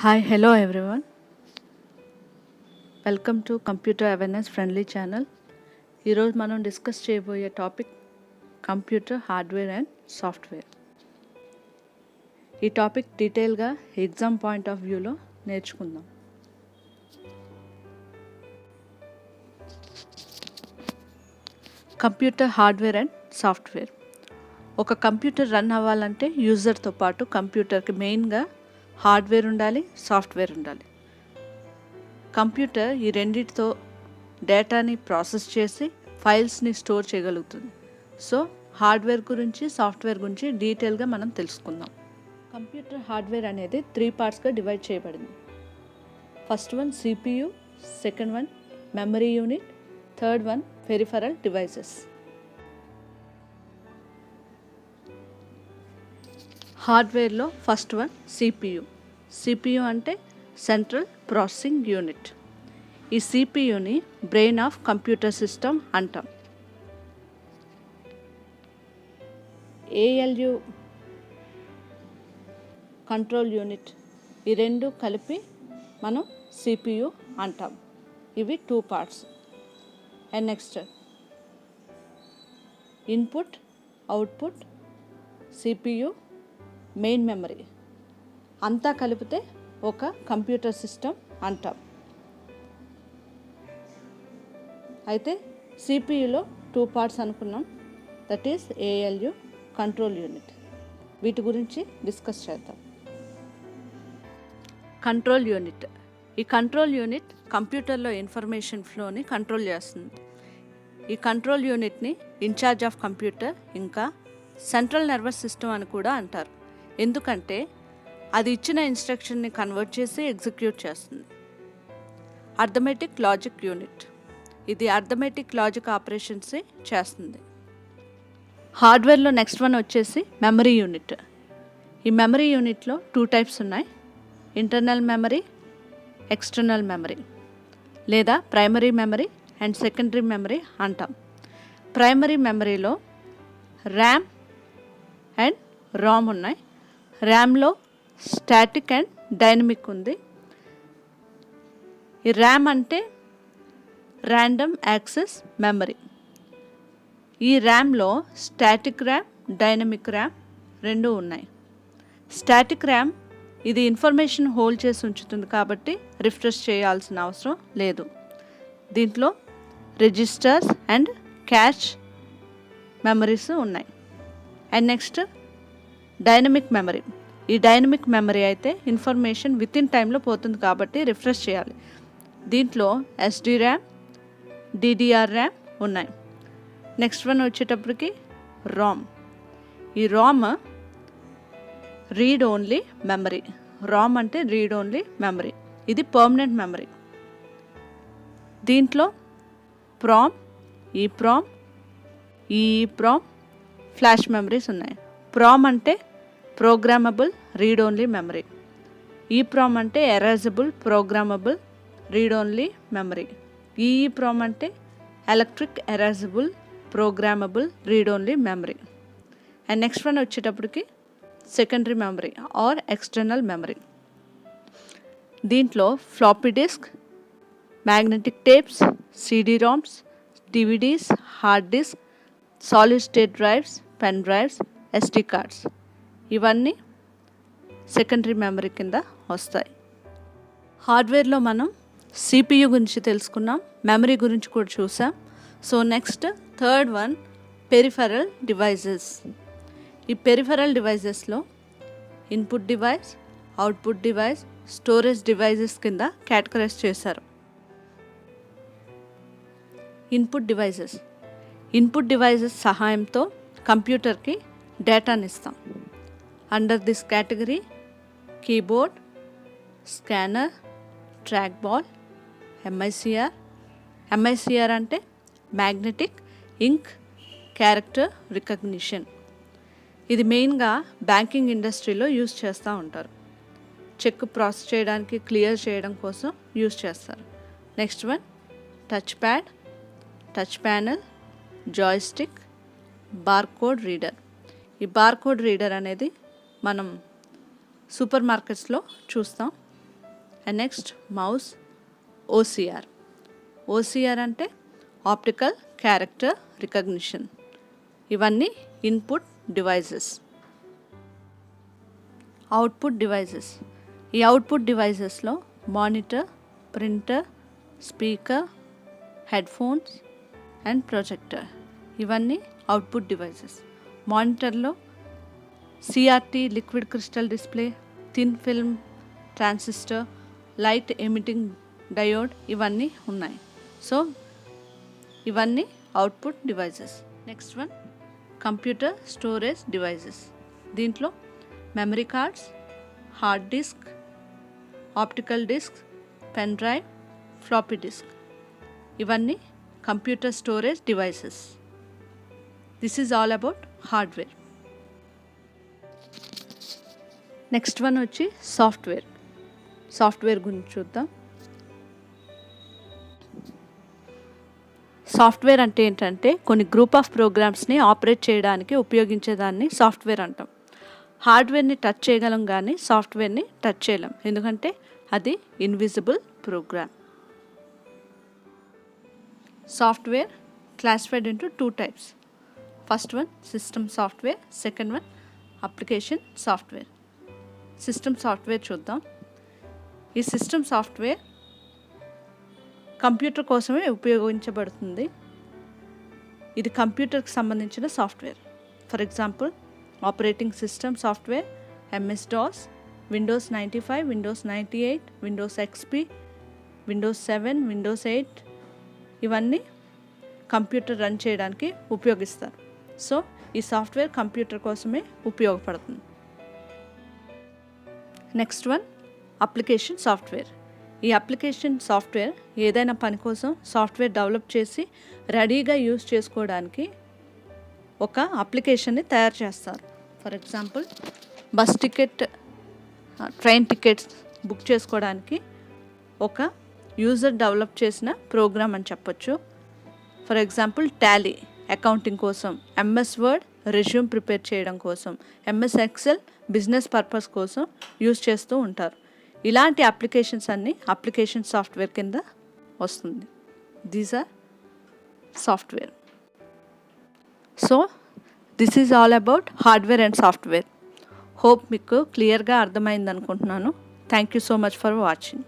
Hi, hello everyone. Welcome to computer awareness friendly channel. ఈరోజు మనం discuss చేయబోయే topic computer hardware and software. ఈ topic డీటెయిల్గా exam point of వ్యూలో నేర్చుకుందాం. Computer hardware and software. ఒక కంప్యూటర్ రన్ అవ్వాలంటే యూజర్తో పాటు కంప్యూటర్కి మెయిన్గా హార్డ్వేర్ ఉండాలి, సాఫ్ట్వేర్ ఉండాలి. కంప్యూటర్ ఈ రెండింటితో డేటాని ప్రాసెస్ చేసి ఫైల్స్ని స్టోర్ చేయగలుగుతుంది. సో హార్డ్వేర్ గురించి, సాఫ్ట్వేర్ గురించి డీటెయిల్గా మనం తెలుసుకుందాం. కంప్యూటర్ హార్డ్వేర్ అనేది 3 పార్ట్స్గా డివైడ్ చేయబడింది. First one CPU, second one memory unit, third one peripheral devices. హార్డ్వేర్లో ఫస్ట్ వన్ CPU. CPU అంటే సెంట్రల్ ప్రాసెసింగ్ యూనిట్. ఈ CPUని బ్రెయిన్ ఆఫ్ కంప్యూటర్ సిస్టమ్ అంటాం. ALU కంట్రోల్ యూనిట్, ఈ రెండు కలిపి మనం CPU అంటాం. ఇవి 2 parts. And next input, output, CPU, main memory అంతా కలిపితే ఒక కంప్యూటర్ సిస్టమ్ అంటాం. అయితే CPUలో 2 పార్ట్స్ అనుకున్నాం, that is ALU control unit. వీటి గురించి డిస్కస్ చేద్దాం. Control unit. ఈ కంట్రోల్ యూనిట్ కంప్యూటర్లో ఇన్ఫర్మేషన్ ఫ్లోని కంట్రోల్ చేస్తుంది. ఈ కంట్రోల్ యూనిట్ని ఇన్ఛార్జ్ ఆఫ్ కంప్యూటర్, ఇంకా సెంట్రల్ నర్వస్ సిస్టమ్ అని కూడా అంటారు. ఎందుకంటే అది ఇచ్చిన ఇన్స్ట్రక్షన్ని కన్వర్ట్ చేసి ఎగ్జిక్యూట్ చేస్తుంది. Arithmetic logic unit. ఇది అర్థమెటిక్ లాజిక్ ఆపరేషన్సే చేస్తుంది. హార్డ్వేర్లో నెక్స్ట్ వన్ వచ్చేసి మెమరీ యూనిట్. ఈ మెమరీ యూనిట్లో 2 టైప్స్ ఉన్నాయి. ఇంటర్నల్ మెమరీ, ఎక్స్టర్నల్ మెమరీ, లేదా primary memory and secondary memory అంటాం. ప్రైమరీ మెమరీలో ర్యామ్ అండ్ రామ్ ఉన్నాయి. ర్యామ్లో స్టాటిక్ అండ్ డైనమిక్ ఉంది. ఈ ర్యామ్ అంటే ర్యాండమ్ యాక్సెస్ మెమరీ. ఈ ర్యామ్లో స్టాటిక్ ర్యామ్, డైనమిక్ ర్యామ్ రెండు ఉన్నాయి. స్టాటిక్ ర్యామ్ ఇది ఇన్ఫర్మేషన్ హోల్డ్ చేసి ఉంచుతుంది కాబట్టి రిఫ్రెష్ చేయాల్సిన అవసరం లేదు. దీంట్లో రిజిస్టర్స్ అండ్ క్యాష్ మెమరీస్ ఉన్నాయి. And next dynamic memory. ఈ డైనమిక్ మెమరీ అయితే ఇన్ఫర్మేషన్ విత్ ఇన్ టైంలో పోతుంది కాబట్టి రిఫ్రెష్ చేయాలి. దీంట్లో SD ర్యామ్, DDR ర్యామ్ ఉన్నాయి. నెక్స్ట్ వన్ వచ్చేటప్పటికి రామ్. ఈ Ram read only memory. Ram అంటే రీడ్ ఓన్లీ మెమరీ. ఇది పర్మనెంట్ మెమరీ. దీంట్లో prom, EEPROM, EEPROM, flash memories ఉన్నాయి. ప్రామ్ అంటే programmable read only memory. EEPROM అంటే erasable programmable read only memory. EEPROM అంటే electric erasable programmable read only memory. And next one వచ్చేటప్పటికి secondary memory or external memory. దీంట్లో floppy disk, magnetic tapes, CD-ROMs, DVDs, hard disk, solid state drives, pen drives, SD cards ఇవన్నీ secondary memory కింద వస్తాయి. హార్డ్వేర్లో మనం CPU గురించి తెలుసుకున్నాం, memory గురించి కూడా చూసాం. So next third one peripheral devices. ఈ పెరిఫెరల్ డివైజెస్లో input device, output device, storage devices కింద కేటగరైజ్ చేశారు. Input devices. ఇన్పుట్ డివైజెస్ సహాయంతో కంప్యూటర్కి డేటాని ఇస్తాం. Under this category keyboard, scanner, trackball, MICR అంటే మ్యాగ్నెటిక్ ఇంక్ క్యారెక్టర్ రికగ్నిషన్. ఇది మెయిన్గా బ్యాంకింగ్ ఇండస్ట్రీలో యూజ్ చేస్తూ ఉంటారు. చెక్ ప్రాసెస్ చేయడానికి, క్లియర్ చేయడం కోసం యూజ్ చేస్తారు. Next one touchpad, touch panel, joystick, barcode reader. ఈ బార్కోడ్ రీడర్ అనేది మనం సూపర్ మార్కెట్స్లో చూస్తాం. And next mouse OCR. OCR అంటే ఆప్టికల్ క్యారెక్టర్ రికగ్నిషన్. ఇవన్నీ ఇన్పుట్ డివైజెస్. Output devices. ఈ output devices monitor, printer, speaker, headphones and projector ఇవన్నీ అవుట్పుట్ డివైజెస్. మానిటర్లో CRT liquid crystal display, thin film transistor, light emitting diode ఇవన్నీ ఉన్నాయి. So ఇవన్నీ output devices. Next one computer storage devices. దీంట్లో memory cards, hard disk, optical disk, pen drive, floppy disk ఇవన్నీ computer storage devices. This is all about hardware. Next one వచ్చి software. Software గురించి చూద్దాం. Software అంటే ఏంటంటే కొన్ని group of ప్రోగ్రామ్స్ని operate చేయడానికి ఉపయోగించేదాన్ని software అంటాం. హార్డ్వేర్ని టచ్ చేయగలం కానీ సాఫ్ట్వేర్ని టచ్ చేయలేం, ఎందుకంటే అది invisible program. Software classified into 2 types. First one system software, second one application software. System software చూద్దాం. ఈ సిస్టమ్ సాఫ్ట్వేర్ కంప్యూటర్ కోసమే ఉపయోగించబడుతుంది. ఇది కంప్యూటర్కి సంబంధించిన software. For example operating system software, MS-DOS, Windows 95, Windows 98, Windows XP, Windows 7, Windows 8 ఇవన్నీ computer run చేయడానికి ఉపయోగిస్తారు. So ఈ సాఫ్ట్వేర్ కంప్యూటర్ కోసమే ఉపయోగపడుతుంది. Next one application software. ఈ అప్లికేషన్ సాఫ్ట్వేర్ ఏదైనా పని కోసం సాఫ్ట్వేర్ డెవలప్ చేసి రెడీగా యూజ్ చేసుకోవడానికి ఒక అప్లికేషన్ని తయారు చేస్తారు. For example bus ticket, train tickets book చేసుకోవడానికి ఒక యూజర్ డెవలప్ చేసిన ప్రోగ్రామ్ అని చెప్పొచ్చు. ఫర్ ఎగ్జాంపుల్ టాలీ అకౌంటింగ్ కోసం, MS వర్డ్ రెజ్యూమ్ ప్రిపేర్ చేయడం కోసం, MS ఎక్సెల్ బిజినెస్ పర్పస్ కోసం యూజ్ చేస్తూ ఉంటారు. ఇలాంటి అప్లికేషన్స్ అన్నీ అప్లికేషన్ సాఫ్ట్వేర్ కింద వస్తుంది. These are software. So this is all about hardware and software. Hope మీకు క్లియర్గా అర్థమైంది అనుకుంటున్నాను. Thank you so much for watching.